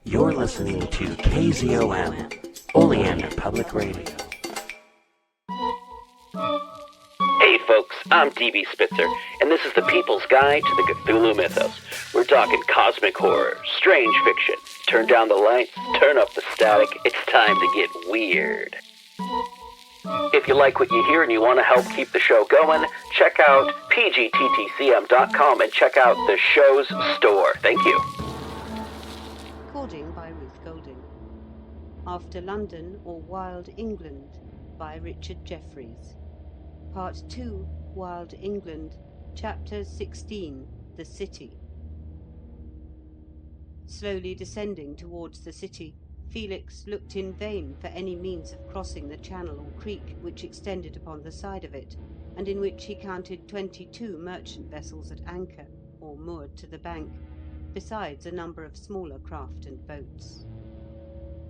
You're listening to KZOM, Oleander Public Radio. Hey folks, I'm DB Spitzer, and this is the People's Guide to the Cthulhu Mythos. We're talking cosmic horror, strange fiction. Turn down the lights, turn up the static, it's time to get weird. If you like what you hear and you want to help keep the show going, check out pgttcm.com and check out the show's store. Thank you. Recording by Ruth Golding. After London or Wild England by Richard Jefferies. Part 2, Wild England, Chapter 16, The City. Slowly descending towards the city, Felix looked in vain for any means of crossing the channel or creek which extended upon the side of it, and in which he counted 22 merchant vessels at anchor, or moored to the bank, besides a number of smaller craft and boats.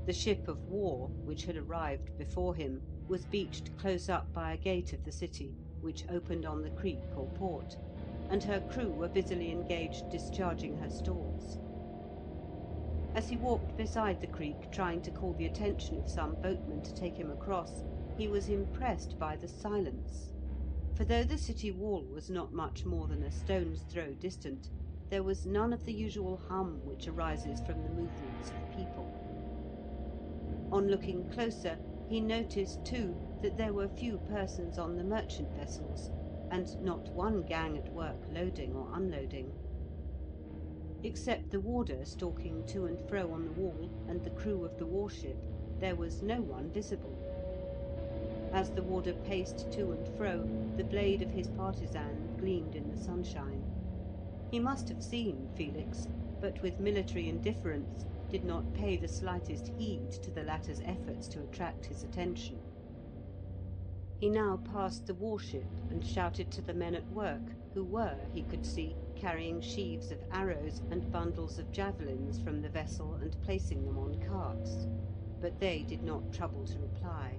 The ship of war, which had arrived before him, was beached close up by a gate of the city, which opened on the creek or port, and her crew were busily engaged discharging her stores. As he walked beside the creek, trying to call the attention of some boatman to take him across, he was impressed by the silence. For though the city wall was not much more than a stone's throw distant, there was none of the usual hum which arises from the movements of people. On looking closer, he noticed, too, that there were few persons on the merchant vessels, and not one gang at work loading or unloading. Except the warder stalking to and fro on the wall and the crew of the warship, there was no one visible. As the warder paced to and fro, the blade of his partisan gleamed in the sunshine. He must have seen Felix, but with military indifference did not pay the slightest heed to the latter's efforts to attract his attention. He now passed the warship and shouted to the men at work, who were, he could see, carrying sheaves of arrows and bundles of javelins from the vessel and placing them on carts, but they did not trouble to reply.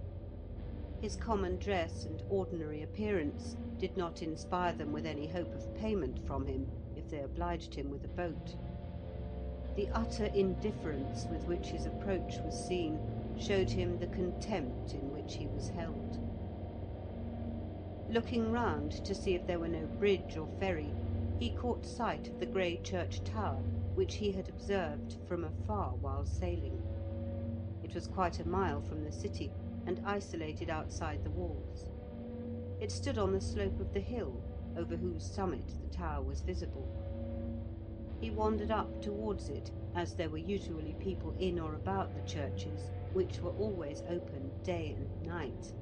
His common dress and ordinary appearance did not inspire them with any hope of payment from him if they obliged him with a boat. The utter indifference with which his approach was seen showed him the contempt in which he was held. Looking round to see if there were no bridge or ferry, he caught sight of the grey church tower, which he had observed from afar while sailing. It was quite a mile from the city, and isolated outside the walls. It stood on the slope of the hill, over whose summit the tower was visible. He wandered up towards it, as there were usually people in or about the churches, which were always open day and night.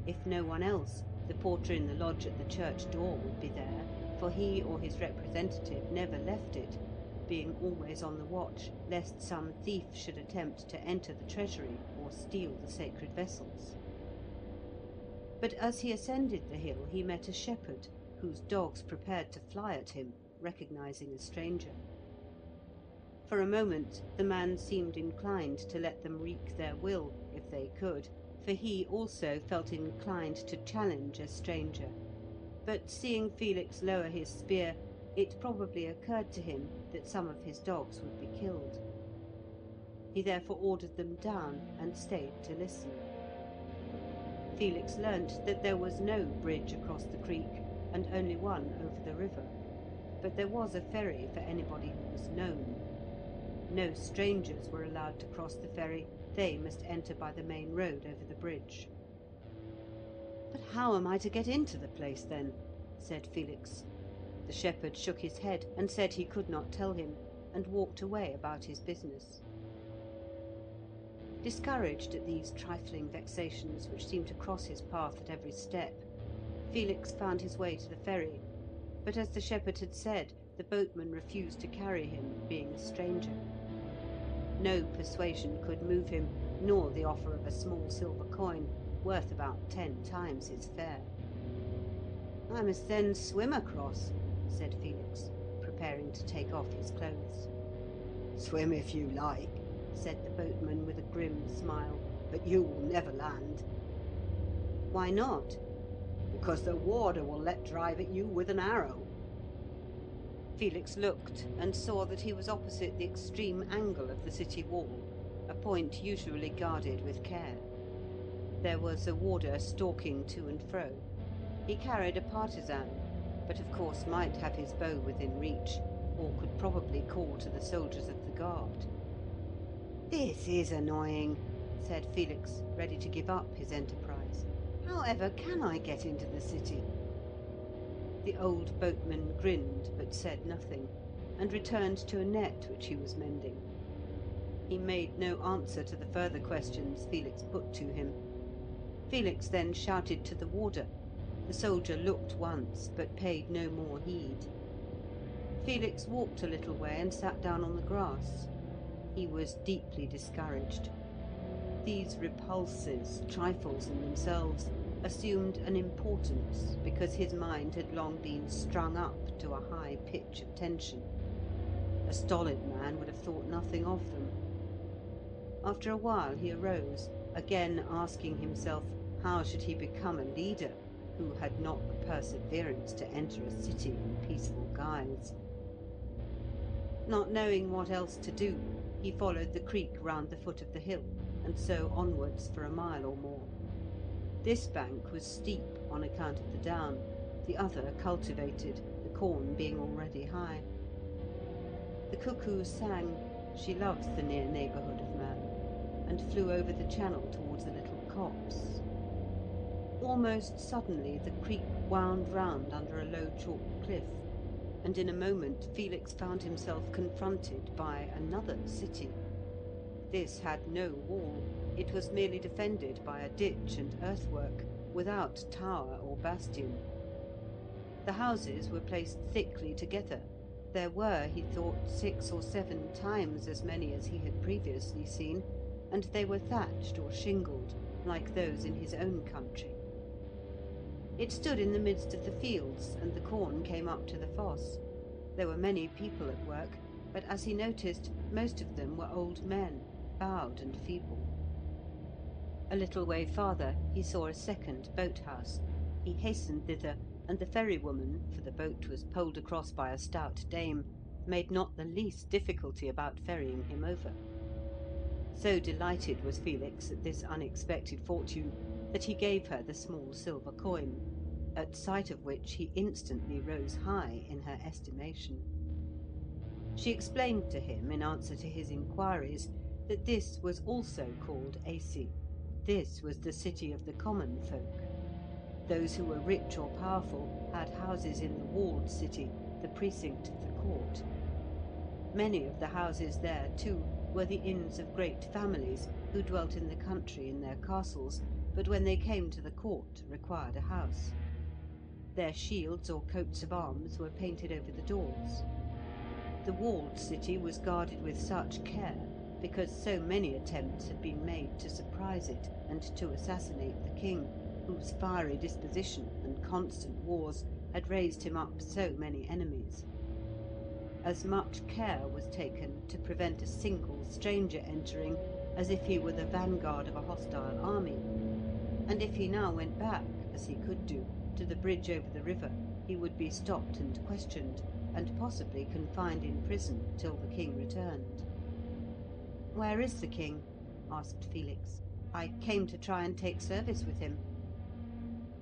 If no one else, the porter in the lodge at the church door would be there, for he or his representative never left it, being always on the watch lest some thief should attempt to enter the treasury or steal the sacred vessels. But as he ascended the hill, he met a shepherd, whose dogs prepared to fly at him, recognizing a stranger. For a moment the man seemed inclined to let them wreak their will, if they could, for he also felt inclined to challenge a stranger. But seeing Felix lower his spear, it probably occurred to him that some of his dogs would be killed. He therefore ordered them down and stayed to listen. Felix learnt that there was no bridge across the creek, and only one over the river, but there was a ferry for anybody who was known. No strangers were allowed to cross the ferry, they must enter by the main road over the bridge. "But how am I to get into the place, then?" said Felix. The shepherd shook his head and said he could not tell him, and walked away about his business. Discouraged at these trifling vexations which seemed to cross his path at every step, Felix found his way to the ferry, but as the shepherd had said, the boatman refused to carry him, being a stranger. No persuasion could move him, nor the offer of a small silver coin, worth about 10 times his fare. "I must then swim across," said Felix, preparing to take off his clothes. "Swim if you like," said the boatman with a grim smile, "but you will never land." "Why not?" "Because the warder will let drive at you with an arrow." Felix looked and saw that he was opposite the extreme angle of the city wall, a point usually guarded with care. There was a warder stalking to and fro. He carried a partisan, but of course might have his bow within reach, or could probably call to the soldiers of the guard. "This is annoying," said Felix, ready to give up his enterprise. "However can I get into the city?" The old boatman grinned but said nothing, and returned to a net which he was mending. He made no answer to the further questions Felix put to him. Felix then shouted to the warder. The soldier looked once, but paid no more heed. Felix walked a little way and sat down on the grass. He was deeply discouraged. These repulses, trifles in themselves, assumed an importance because his mind had long been strung up to a high pitch of tension. A stolid man would have thought nothing of them. After a while he arose, again asking himself how should he become a leader who had not the perseverance to enter a city in peaceful guise. Not knowing what else to do, he followed the creek round the foot of the hill, and so onwards for a mile or more. This bank was steep on account of the down, the other cultivated, the corn being already high. The cuckoo sang, she loves the near neighbourhood of man, and flew over the channel towards the little copse. Almost suddenly the creek wound round under a low chalk cliff, and in a moment Felix found himself confronted by another city. This had no wall, it was merely defended by a ditch and earthwork, without tower or bastion. The houses were placed thickly together. There were, he thought, 6 or 7 times as many as he had previously seen, and they were thatched or shingled, like those in his own country. It stood in the midst of the fields, and the corn came up to the fosse. There were many people at work, but as he noticed, most of them were old men, bowed and feeble. A little way farther he saw a second boat-house. He hastened thither, and the ferrywoman, for the boat was poled across by a stout dame, made not the least difficulty about ferrying him over. So delighted was Felix at this unexpected fortune that he gave her the small silver coin, at sight of which he instantly rose high in her estimation. She explained to him, in answer to his inquiries, that this was also called Acy. This was the city of the common folk. Those who were rich or powerful had houses in the walled city, the precinct of the court. Many of the houses there, too, were the inns of great families who dwelt in the country in their castles, but when they came to the court required a house. Their shields or coats of arms were painted over the doors. The walled city was guarded with such care because so many attempts had been made to surprise it and to assassinate the king, whose fiery disposition and constant wars had raised him up so many enemies. As much care was taken to prevent a single stranger entering as if he were the vanguard of a hostile army, and if he now went back, as he could do, to the bridge over the river, he would be stopped and questioned, and possibly confined in prison till the king returned. "Where is the king?" asked Felix. "I came to try and take service with him."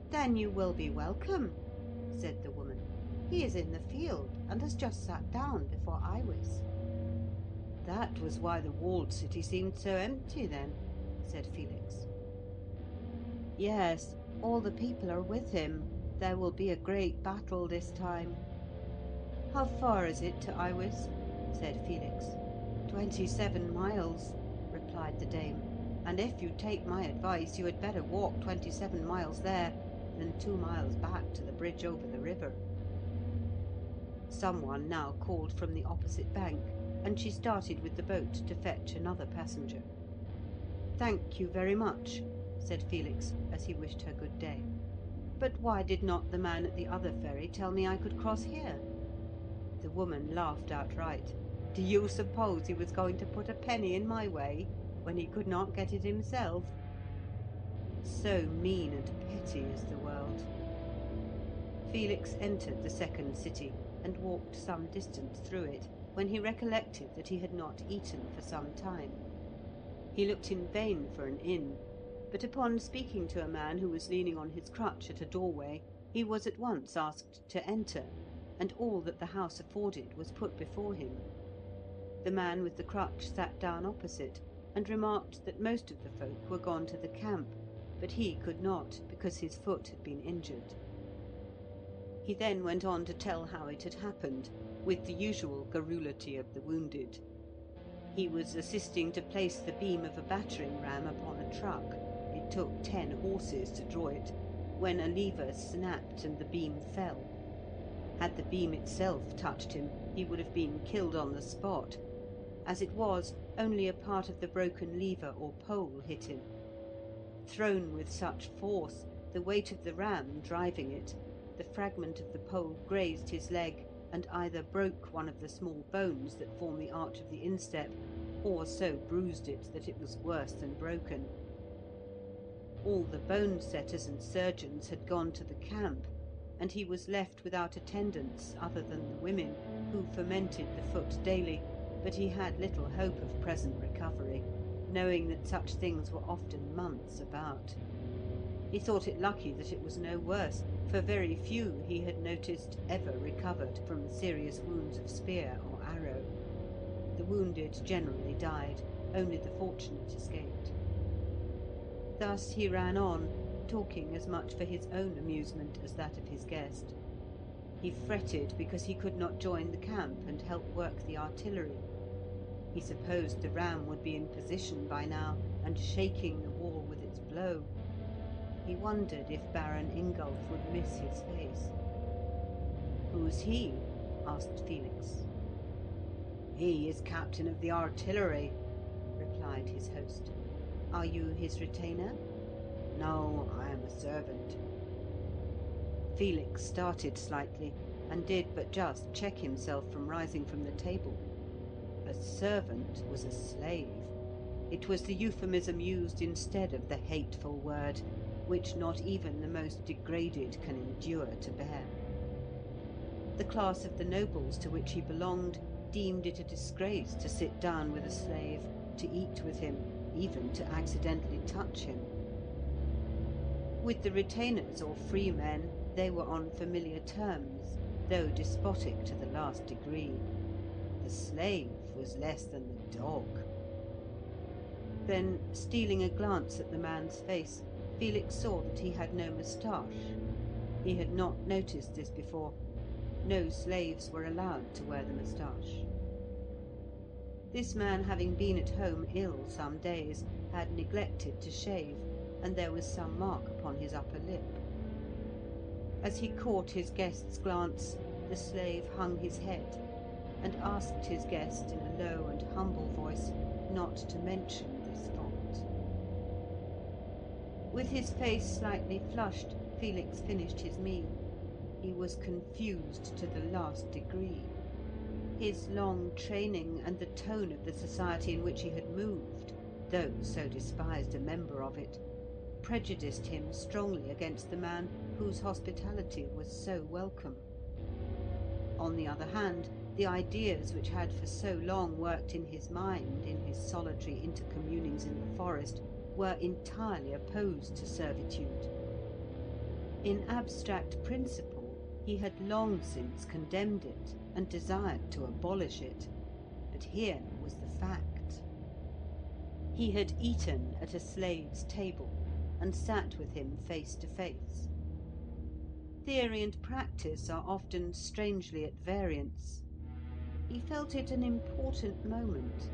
"Then you will be welcome," said the woman. "He is in the field, and has just sat down before Iwis." "That was why the walled city seemed so empty, then," said Felix. "Yes, all the people are with him. There will be a great battle this time." "How far is it to Iwis?" said Felix. 27 miles, replied the dame, "and if you take my advice you had better walk 27 miles there than 2 miles back to the bridge over the river." Someone now called from the opposite bank, and she started with the boat to fetch another passenger. "Thank you very much," said Felix, as he wished her good day. "But why did not the man at the other ferry tell me I could cross here?" The woman laughed outright. "Do you suppose he was going to put a penny in my way when he could not get it himself?" So mean and petty is the world. Felix entered the second city, and walked some distance through it, when he recollected that he had not eaten for some time. He looked in vain for an inn, but upon speaking to a man who was leaning on his crutch at a doorway, he was at once asked to enter, and all that the house afforded was put before him. The man with the crutch sat down opposite, and remarked that most of the folk were gone to the camp, but he could not, because his foot had been injured. He then went on to tell how it had happened, with the usual garrulity of the wounded. He was assisting to place the beam of a battering ram upon a truck. It took 10 horses to draw it, when a lever snapped and the beam fell. Had the beam itself touched him, he would have been killed on the spot. As it was, only a part of the broken lever or pole hit him. Thrown with such force, the weight of the ram driving it, the fragment of the pole grazed his leg and either broke one of the small bones that form the arch of the instep, or so bruised it that it was worse than broken. All the bone setters and surgeons had gone to the camp, and he was left without attendants other than the women, who fomented the foot daily, but he had little hope of present recovery, knowing that such things were often months about. He thought it lucky that it was no worse, for very few he had noticed ever recovered from serious wounds of spear or arrow. The wounded generally died, only the fortunate escaped. Thus he ran on, talking as much for his own amusement as that of his guest. He fretted because he could not join the camp and help work the artillery. He supposed the ram would be in position by now and shaking the wall with its blow. He wondered if Baron Ingulf would miss his face. "Who's he?" asked Felix. "He is captain of the artillery," replied his host. "Are you his retainer?" "No, I am a servant." Felix started slightly, and did but just check himself from rising from the table. A servant was a slave. It was the euphemism used instead of the hateful word, which not even the most degraded can endure to bear. The class of the nobles to which he belonged deemed it a disgrace to sit down with a slave, to eat with him, even to accidentally touch him. With the retainers or free men, they were on familiar terms, though despotic to the last degree. The slave was less than the dog. Then, stealing a glance at the man's face, Felix saw that he had no moustache. He had not noticed this before. No slaves were allowed to wear the moustache. This man, having been at home ill some days, had neglected to shave, and there was some mark upon his upper lip. As he caught his guest's glance, the slave hung his head, and asked his guest in a low and humble voice not to mention this fault. With his face slightly flushed, Felix finished his meal. He was confused to the last degree. His long training and the tone of the society in which he had moved, though so despised a member of it, prejudiced him strongly against the man whose hospitality was so welcome. On the other hand, the ideas which had for so long worked in his mind in his solitary intercommunings in the forest were entirely opposed to servitude. In abstract principle, he had long since condemned it and desired to abolish it, but here was the fact. He had eaten at a slave's table and sat with him face to face. Theory and practice are often strangely at variance. He felt it an important moment.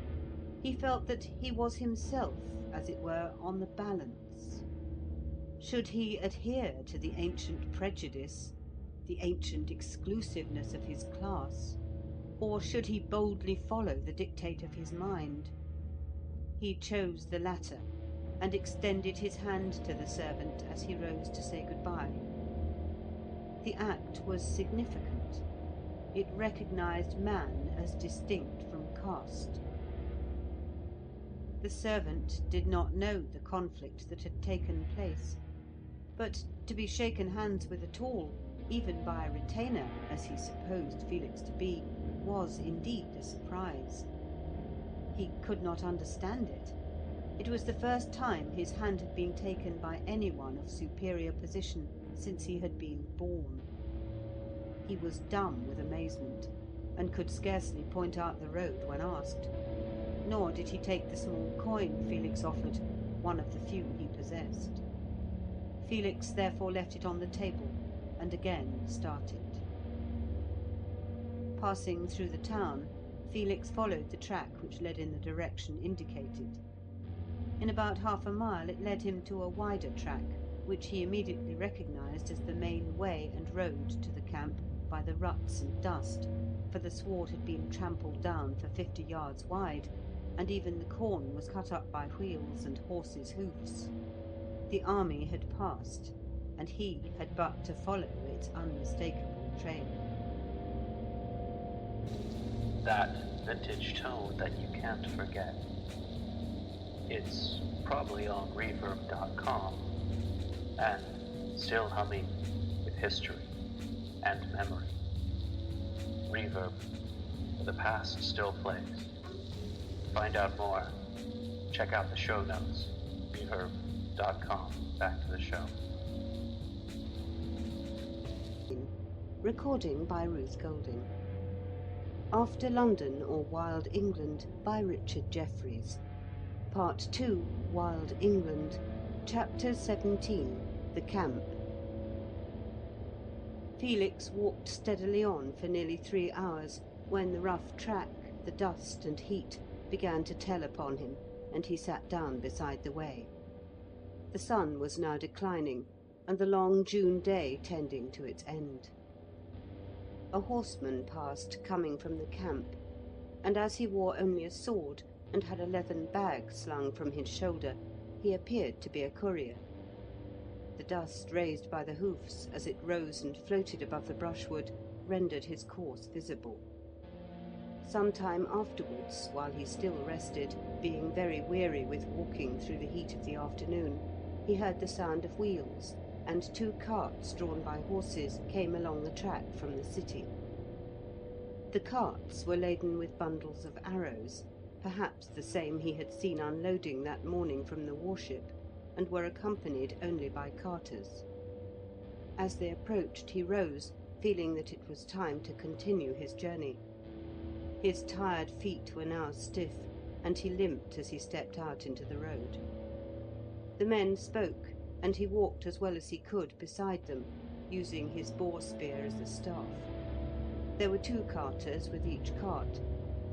He felt that he was himself, as it were, on the balance. Should he adhere to the ancient prejudice, the ancient exclusiveness of his class, or should he boldly follow the dictate of his mind? He chose the latter, and extended his hand to the servant as he rose to say goodbye. The act was significant. It recognized man as distinct from caste. The servant did not know the conflict that had taken place, but to be shaken hands with at all even by a retainer, as he supposed Felix to be, was indeed a surprise. He could not understand it. It was the first time his hand had been taken by anyone of superior position since he had been born. He was dumb with amazement, and could scarcely point out the road when asked. Nor did he take the small coin Felix offered, one of the few he possessed. Felix therefore left it on the table, and again started. Passing through the town, Felix followed the track which led in the direction indicated. In about half a mile it led him to a wider track, which he immediately recognised as the main way and road to the camp by the ruts and dust, for the sward had been trampled down for 50 yards wide, and even the corn was cut up by wheels and horses' hoofs. The army had passed, and he had but to follow its unmistakable trail. That vintage tone that you can't forget. It's probably on reverb.com and still humming with history and memory. Reverb, the past still plays. Find out more. Check out the show notes. Reverb.com. Back to the show. Recording by Ruth Golding. After London or Wild England by Richard Jefferies. Part 2, Wild England. Chapter 17, The Camp. Felix walked steadily on for nearly 3 hours, when the rough track, the dust and heat, began to tell upon him, and he sat down beside the way. The sun was now declining, and the long June day tending to its end. A horseman passed, coming from the camp, and as he wore only a sword and had a leathern bag slung from his shoulder, he appeared to be a courier. The dust raised by the hoofs, as it rose and floated above the brushwood, rendered his course visible. Some time afterwards, while he still rested, being very weary with walking through the heat of the afternoon, he heard the sound of wheels, and 2 carts drawn by horses came along the track from the city. The carts were laden with bundles of arrows, perhaps the same he had seen unloading that morning from the warship, and were accompanied only by carters. As they approached, he rose, feeling that it was time to continue his journey. His tired feet were now stiff, and he limped as he stepped out into the road. The men spoke, and he walked as well as he could beside them, using his boar spear as a staff. There were 2 carters with each cart,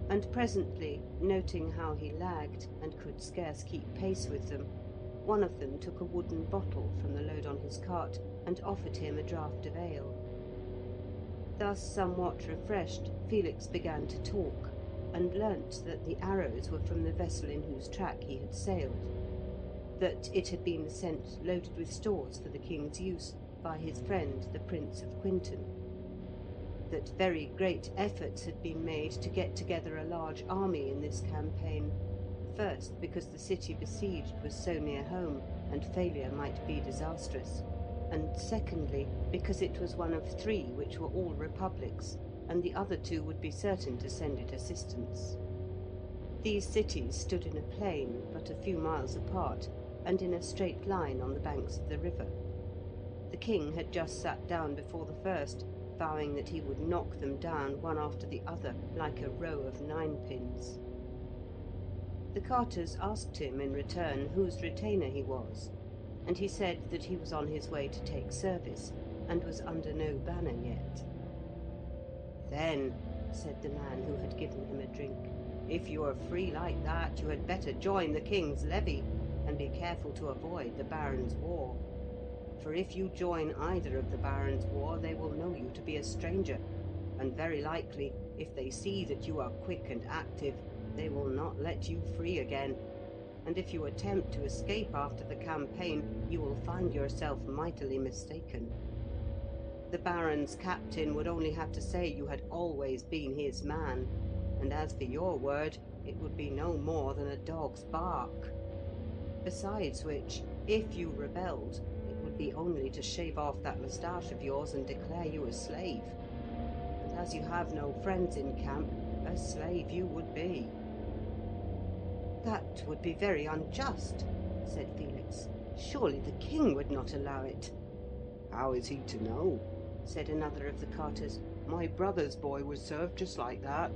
and presently, noting how he lagged and could scarce keep pace with them, one of them took a wooden bottle from the load on his cart and offered him a draught of ale. Thus somewhat refreshed, Felix began to talk, and learnt that the arrows were from the vessel in whose track he had sailed, that it had been sent loaded with stores for the king's use by his friend the Prince of Quinton, that very great efforts had been made to get together a large army in this campaign, first because the city besieged was so near home and failure might be disastrous, and secondly because it was one of 3 which were all republics, and the other 2 would be certain to send it assistance. These cities stood in a plain but a few miles apart, and in a straight line on the banks of the river. The king had just sat down before the first, vowing that he would knock them down one after the other like a row of 9-pins. The carters asked him in return whose retainer he was, and he said that he was on his way to take service, and was under no banner yet. "Then," said the man who had given him a drink, "if you are free like that, you had better join the king's levy, and be careful to avoid the Baron's war. For if you join either of the Baron's war, they will know you to be a stranger, and very likely, if they see that you are quick and active, they will not let you free again, and if you attempt to escape after the campaign, you will find yourself mightily mistaken. The Baron's captain would only have to say you had always been his man, and as for your word, it would be no more than a dog's bark. Besides which, if you rebelled, it would would be only to shave off that moustache of yours and declare you a slave. And as you have no friends in camp, a slave you would be." "That would be very unjust," said Felix. "Surely the king would not allow it." "How is he to know?" said another of the carters. "My brother's boy was served just like that.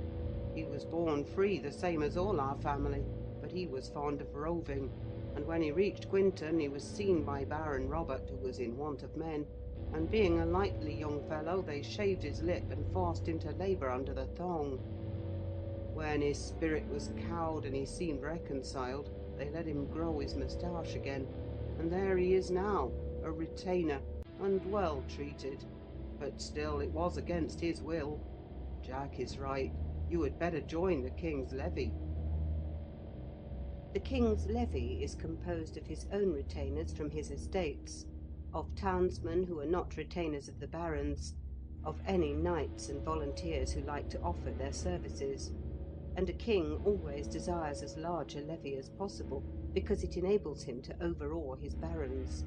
He was born free, the same as all our family, but he was fond of roving, and when he reached Quinton he was seen by Baron Robert, who was in want of men, and being a likely young fellow, they shaved his lip and forced him to labour under the thong. When his spirit was cowed and he seemed reconciled, they let him grow his moustache again, and there he is now, a retainer, and well treated. But still it was against his will. Jack is right. You had better join the king's levy." The king's levy is composed of his own retainers from his estates, of townsmen who are not retainers of the barons, of any knights and volunteers who like to offer their services, and a king always desires as large a levy as possible, because it enables him to overawe his barons.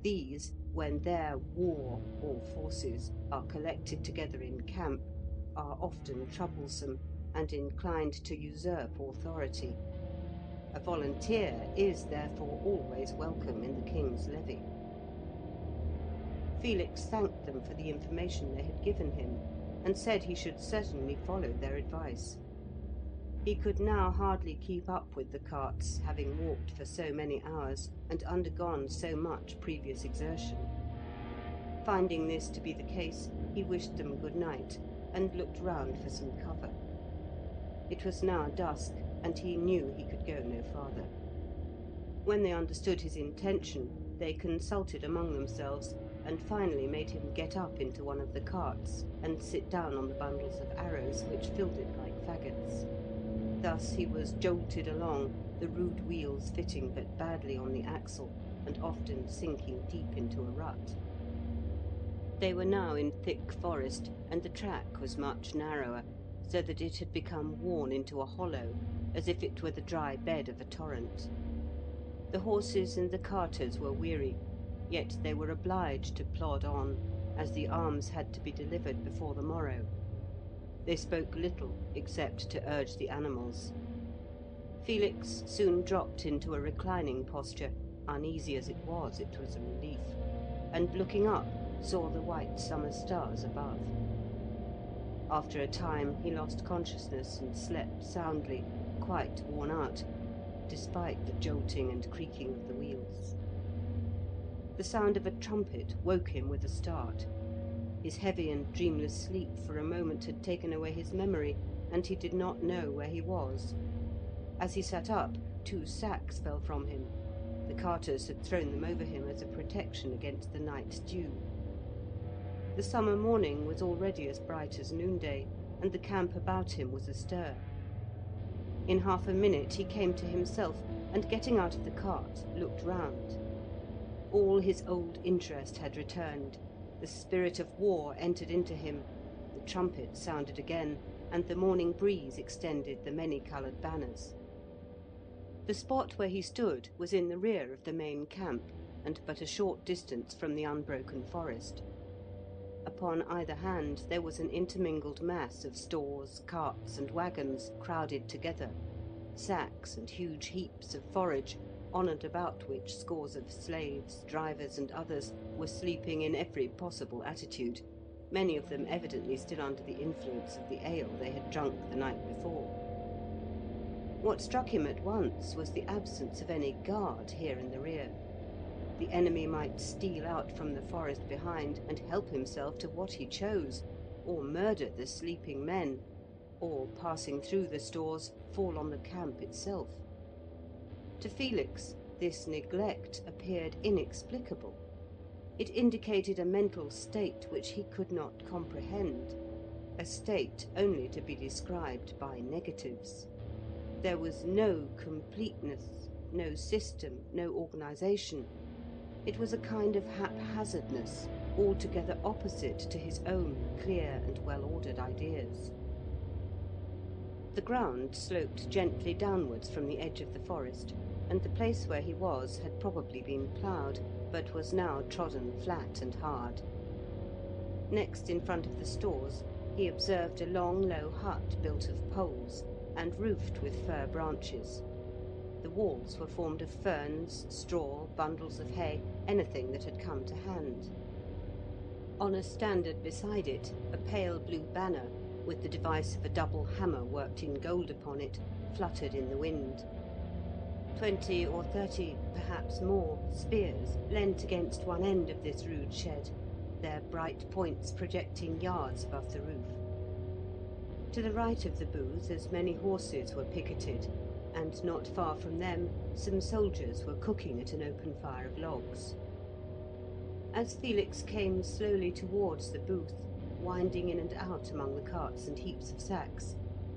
These, when their war or forces are collected together in camp, are often troublesome and inclined to usurp authority. A volunteer is therefore always welcome in the king's levy. Felix thanked them for the information they had given him, and said he should certainly follow their advice. He could now hardly keep up with the carts, having walked for so many hours, and undergone so much previous exertion. Finding this to be the case, he wished them good night, and looked round for some cover. It was now dusk, and he knew he could go no farther. When they understood his intention, they consulted among themselves, and finally made him get up into one of the carts, and sit down on the bundles of arrows which filled it like faggots. Thus he was jolted along, the rude wheels fitting but badly on the axle, and often sinking deep into a rut. They were now in thick forest, and the track was much narrower, so that it had become worn into a hollow, as if it were the dry bed of a torrent. The horses and the carters were weary, yet they were obliged to plod on, as the arms had to be delivered before the morrow. They spoke little, except to urge the animals. Felix soon dropped into a reclining posture. Uneasy as it was a relief, and looking up, saw the white summer stars above. After a time he lost consciousness and slept soundly, quite worn out, despite the jolting and creaking of the wheels. The sound of a trumpet woke him with a start. His heavy and dreamless sleep for a moment had taken away his memory, and he did not know where he was. As he sat up, 2 sacks fell from him. The carters had thrown them over him as a protection against the night's dew. The summer morning was already as bright as noonday, and the camp about him was astir. In half a minute he came to himself, and getting out of the cart, looked round. All his old interest had returned. The spirit of war entered into him, the trumpet sounded again, and the morning breeze extended the many-coloured banners. The spot where he stood was in the rear of the main camp, and but a short distance from the unbroken forest. Upon either hand there was an intermingled mass of stores, carts, and waggons crowded together, sacks and huge heaps of forage, on and about which scores of slaves, drivers, and others were sleeping in every possible attitude, many of them evidently still under the influence of the ale they had drunk the night before. What struck him at once was the absence of any guard here in the rear. The enemy might steal out from the forest behind and help himself to what he chose, or murder the sleeping men, or, passing through the stores, fall on the camp itself. To Felix, this neglect appeared inexplicable. It indicated a mental state which he could not comprehend, a state only to be described by negatives. There was no completeness, no system, no organisation. It was a kind of haphazardness, altogether opposite to his own clear and well-ordered ideas. The ground sloped gently downwards from the edge of the forest, and the place where he was had probably been ploughed, but was now trodden flat and hard. Next, in front of the stores, he observed a long, low hut built of poles and roofed with fir branches. The walls were formed of ferns, straw, bundles of hay, anything that had come to hand. On a standard beside it, a pale blue banner, with the device of a double hammer worked in gold upon it, fluttered in the wind. 20 or 30, perhaps more, spears leant against one end of this rude shed, their bright points projecting yards above the roof. To the right of the booth as many horses were picketed, and not far from them some soldiers were cooking at an open fire of logs. As Felix came slowly towards the booth, winding in and out among the carts and heaps of sacks,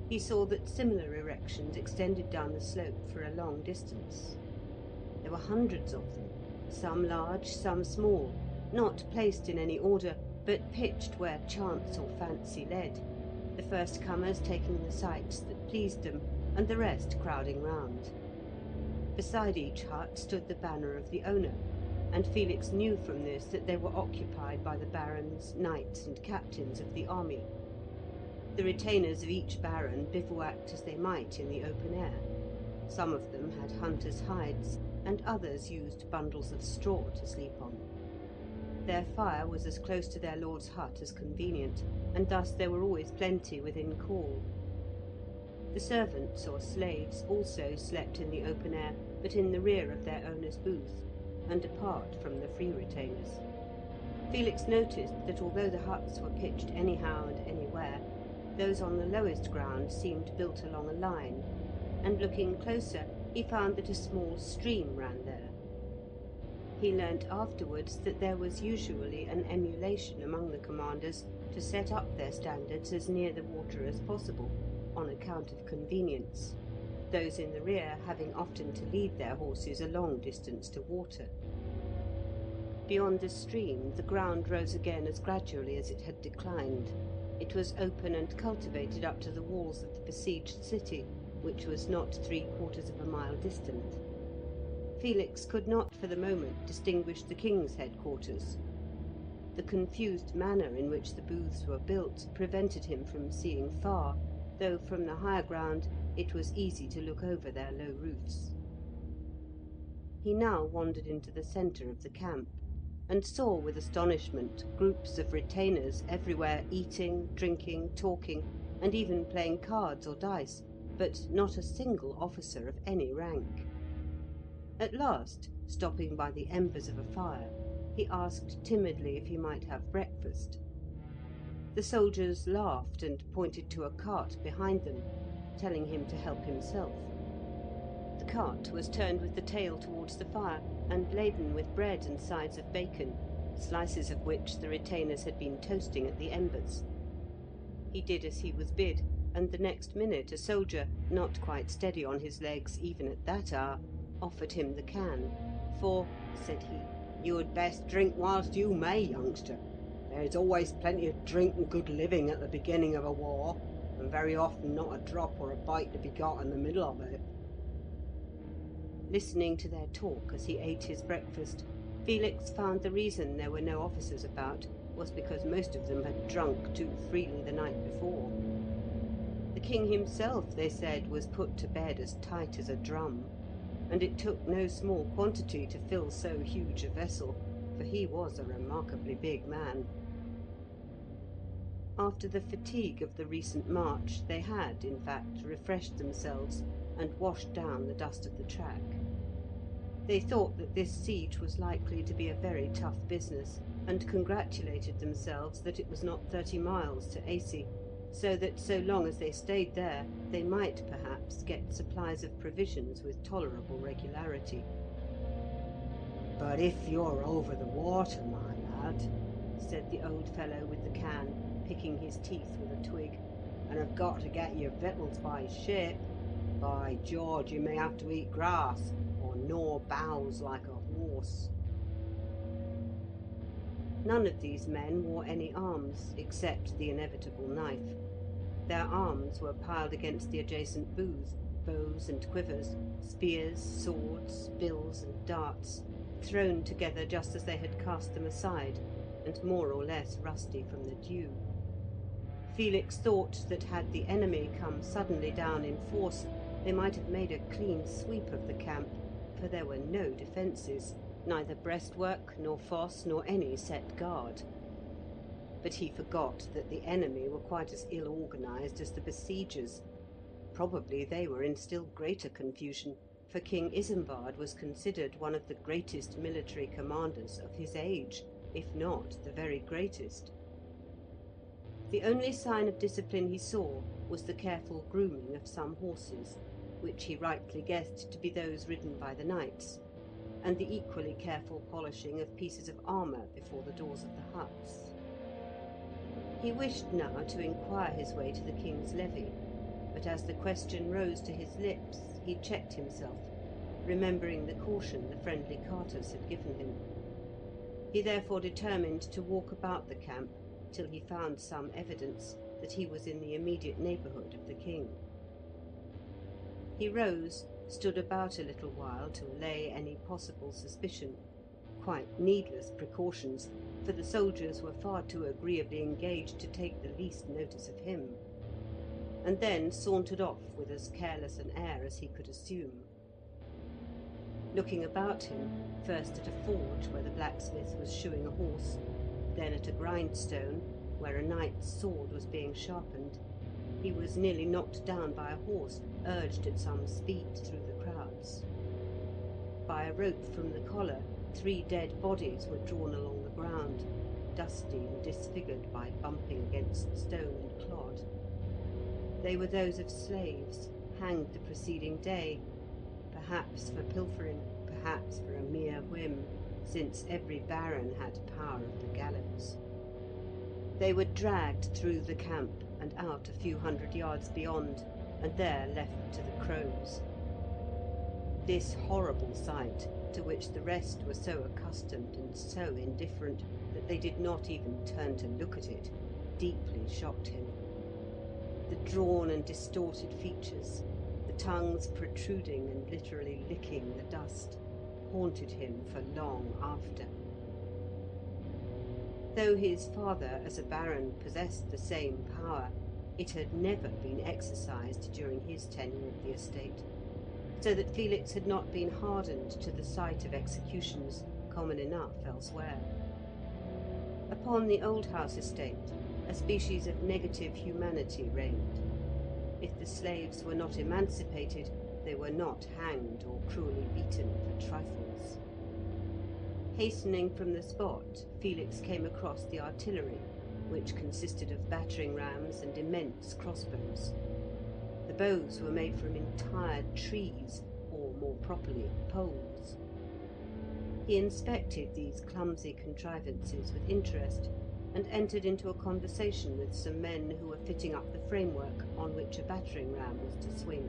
he saw that similar erections extended down the slope for a long distance. There were hundreds of them, some large, some small, not placed in any order, but pitched where chance or fancy led, the first comers taking the sites that pleased them, and the rest crowding round. Beside each hut stood the banner of the owner, and Felix knew from this that they were occupied by the barons, knights, and captains of the army. The retainers of each baron bivouacked as they might in the open air. Some of them had hunters' hides, and others used bundles of straw to sleep on. Their fire was as close to their lord's hut as convenient, and thus there were always plenty within call. The servants or slaves also slept in the open air, but in the rear of their owner's booth, and apart from the free retainers. Felix noticed that although the huts were pitched anyhow and anywhere, those on the lowest ground seemed built along a line, and looking closer he found that a small stream ran there. He learnt afterwards that there was usually an emulation among the commanders to set up their standards as near the water as possible, on account of convenience, those in the rear having often to lead their horses a long distance to water. Beyond the stream the ground rose again as gradually as it had declined. It was open and cultivated up to the walls of the besieged city, which was not 3/4 of a mile distant. Felix could not for the moment distinguish the king's headquarters. The confused manner in which the booths were built prevented him from seeing far, though from the higher ground it was easy to look over their low roofs. He now wandered into the centre of the camp, and saw with astonishment groups of retainers everywhere eating, drinking, talking, and even playing cards or dice, but not a single officer of any rank. At last, stopping by the embers of a fire, he asked timidly if he might have breakfast. The soldiers laughed and pointed to a cart behind them, telling him to help himself. The cart was turned with the tail towards the fire, and laden with bread and sides of bacon, slices of which the retainers had been toasting at the embers. He did as he was bid, and the next minute a soldier, not quite steady on his legs even at that hour, offered him the can. "For," said he, "you had best drink whilst you may, youngster. There's always plenty of drink and good living at the beginning of a war, and very often not a drop or a bite to be got in the middle of it." Listening to their talk as he ate his breakfast, Felix found the reason there were no officers about was because most of them had drunk too freely the night before. The king himself, they said, was put to bed as tight as a drum, and it took no small quantity to fill so huge a vessel, for he was a remarkably big man. After the fatigue of the recent march, they had, in fact, refreshed themselves and washed down the dust of the track. They thought that this siege was likely to be a very tough business, and congratulated themselves that it was not 30 miles to Acy, so that so long as they stayed there, they might perhaps get supplies of provisions with tolerable regularity. "But if you're over the water, my lad," said the old fellow with the can, picking his teeth with a twig, "and have got to get your victuals by ship, by George, you may have to eat grass, or gnaw boughs like a horse." None of these men wore any arms, except the inevitable knife. Their arms were piled against the adjacent booth, bows and quivers, spears, swords, bills and darts, thrown together just as they had cast them aside, and more or less rusty from the dew. Felix thought that had the enemy come suddenly down in force, they might have made a clean sweep of the camp, for there were no defences, neither breastwork nor fosse nor any set guard. But he forgot that the enemy were quite as ill organised as the besiegers. Probably they were in still greater confusion, for King Isambard was considered one of the greatest military commanders of his age, if not the very greatest. The only sign of discipline he saw was the careful grooming of some horses, which he rightly guessed to be those ridden by the knights, and the equally careful polishing of pieces of armour before the doors of the huts. He wished now to inquire his way to the king's levy, but as the question rose to his lips, he checked himself, remembering the caution the friendly carters had given him. He therefore determined to walk about the camp till he found some evidence that he was in the immediate neighbourhood of the king. He rose, stood about a little while to allay any possible suspicion, quite needless precautions, for the soldiers were far too agreeably engaged to take the least notice of him, and then sauntered off with as careless an air as he could assume. Looking about him, first at a forge where the blacksmith was shoeing a horse, then at a grindstone where a knight's sword was being sharpened, he was nearly knocked down by a horse urged at some speed through the crowds. By a rope from the collar, 3 dead bodies were drawn along the ground, dusty and disfigured by bumping against stone and clod. They were those of slaves, hanged the preceding day, perhaps for pilfering, perhaps for a mere whim, since every baron had power of the gallows. They were dragged through the camp and out a few hundred yards beyond, and there left to the crows. This horrible sight, to which the rest were so accustomed and so indifferent that they did not even turn to look at it, deeply shocked him. The drawn and distorted features, the tongues protruding and literally licking the dust, haunted him for long after. Though his father, as a baron, possessed the same power, it had never been exercised during his tenure of the estate, so that Felix had not been hardened to the sight of executions common enough elsewhere. Upon the old house estate, a species of negative humanity reigned. If the slaves were not emancipated, they were not hanged or cruelly beaten for trifles. Hastening from the spot, Felix came across the artillery, which consisted of battering rams and immense crossbows. The bows were made from entire trees, or more properly, poles. He inspected these clumsy contrivances with interest, and entered into a conversation with some men who were fitting up the framework on which a battering ram was to swing.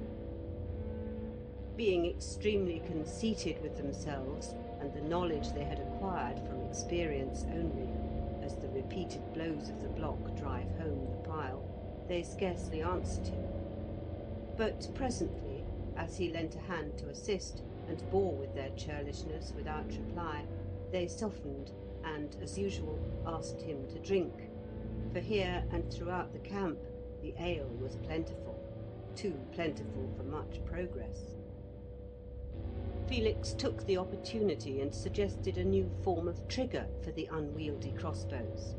Being extremely conceited with themselves and the knowledge they had acquired from experience only, as the repeated blows of the block drive home the pile, they scarcely answered him. But presently, as he lent a hand to assist, and bore with their churlishness without reply, they softened, and, as usual, asked him to drink, for here and throughout the camp the ale was plentiful, too plentiful for much progress. Felix took the opportunity and suggested a new form of trigger for the unwieldy crossbows.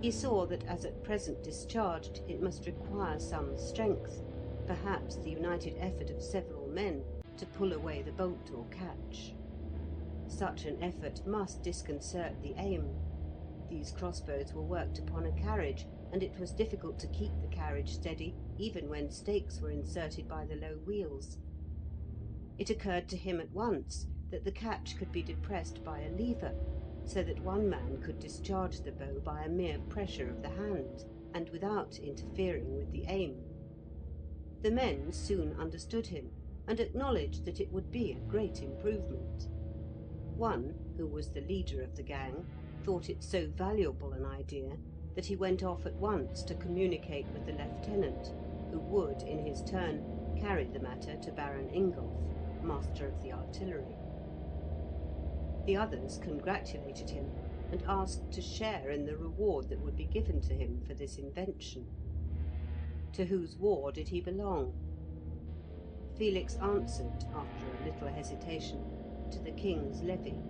He saw that as at present discharged it must require some strength, perhaps the united effort of several men, to pull away the bolt or catch. Such an effort must disconcert the aim. These crossbows were worked upon a carriage, and it was difficult to keep the carriage steady even when stakes were inserted by the low wheels. It occurred to him at once that the catch could be depressed by a lever, so that one man could discharge the bow by a mere pressure of the hand, and without interfering with the aim. The men soon understood him, and acknowledged that it would be a great improvement. One, who was the leader of the gang, thought it so valuable an idea that he went off at once to communicate with the lieutenant, who would, in his turn, carry the matter to Baron Ingolf, master of the artillery. The others congratulated him and asked to share in the reward that would be given to him for this invention. To whose war did he belong? Felix answered, after a little hesitation, to the king's levy.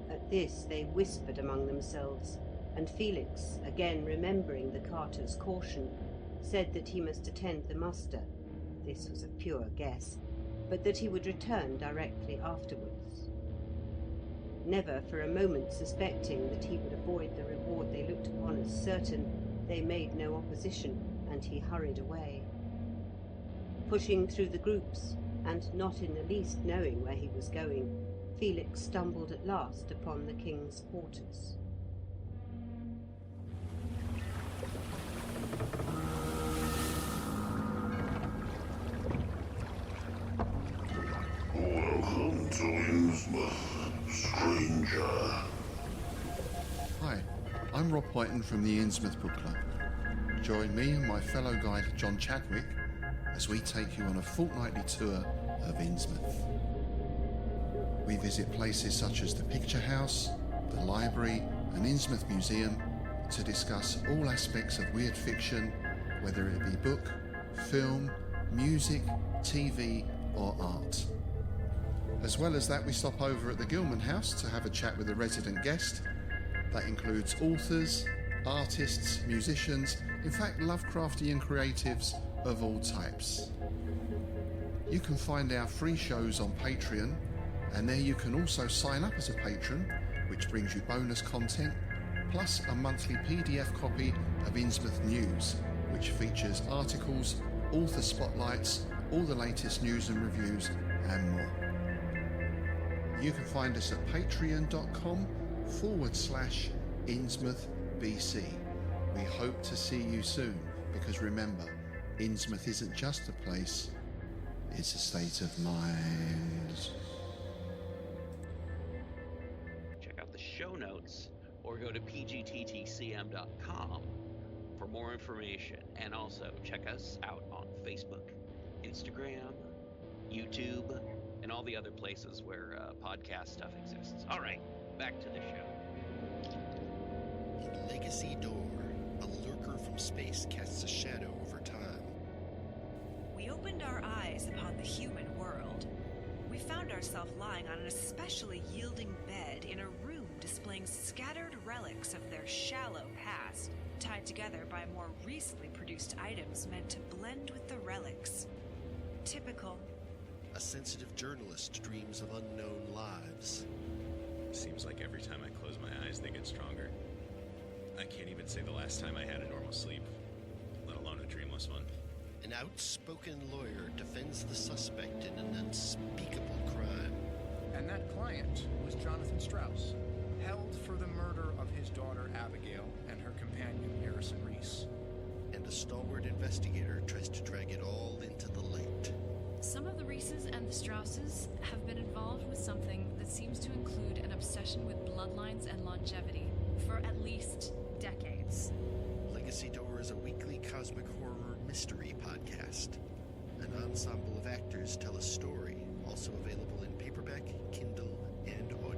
At this they whispered among themselves, and Felix, again remembering the carter's caution, said that he must attend the muster. This was a pure guess, but that he would return directly afterwards. Never for a moment suspecting that he would avoid the reward they looked upon as certain, they made no opposition, and he hurried away. Pushing through the groups, and not in the least knowing where he was going, Felix stumbled at last upon the king's quarters. Welcome to Innsmouth, stranger. Hi, I'm Rob Whiten from the Innsmouth Book Club. Join me and my fellow guide John Chadwick as we take you on a fortnightly tour of Innsmouth. We visit places such as the Picture House, the Library and Innsmouth Museum to discuss all aspects of weird fiction, whether it be book, film, music, TV or art. As well as that, we stop over at the Gilman House to have a chat with a resident guest. That includes authors, artists, musicians, in fact Lovecraftian creatives of all types. You can find our free shows on Patreon, and there you can also sign up as a patron, which brings you bonus content, plus a monthly PDF copy of Innsmouth News, which features articles, author spotlights, all the latest news and reviews, and more. You can find us at patreon.com/InnsmouthBC. We hope to see you soon, because remember, Innsmouth isn't just a place, it's a state of mind. Check out the show notes or go to pgttcm.com for more information. And also check us out on Facebook, Instagram, YouTube, and all the other places where podcast stuff exists. All right, back to the show. Legacy Door, a lurker from space casts a shadow over time. We opened our eyes upon the human world. We found ourselves lying on an especially yielding bed in a room displaying scattered relics of their shallow past, tied together by more recently produced items meant to blend with the relics. Typical. A sensitive journalist dreams of unknown lives. Seems like every time I close my eyes, they get stronger. I can't even say the last time I had a normal sleep, let alone a dreamless one. An outspoken lawyer defends the suspect in an unspeakable crime. And that client was Jonathan Strauss, held for the murder of his daughter Abigail and her companion Harrison Reese. And a stalwart investigator tries to drag it all into the light. Some of the Reeses and the Strausses have been involved with something that seems to include an obsession with bloodlines and longevity for at least decades. Legacy Door is a weekly cosmic horror mystery podcast. An ensemble of actors tell a story, also available in paperback, Kindle, and audio.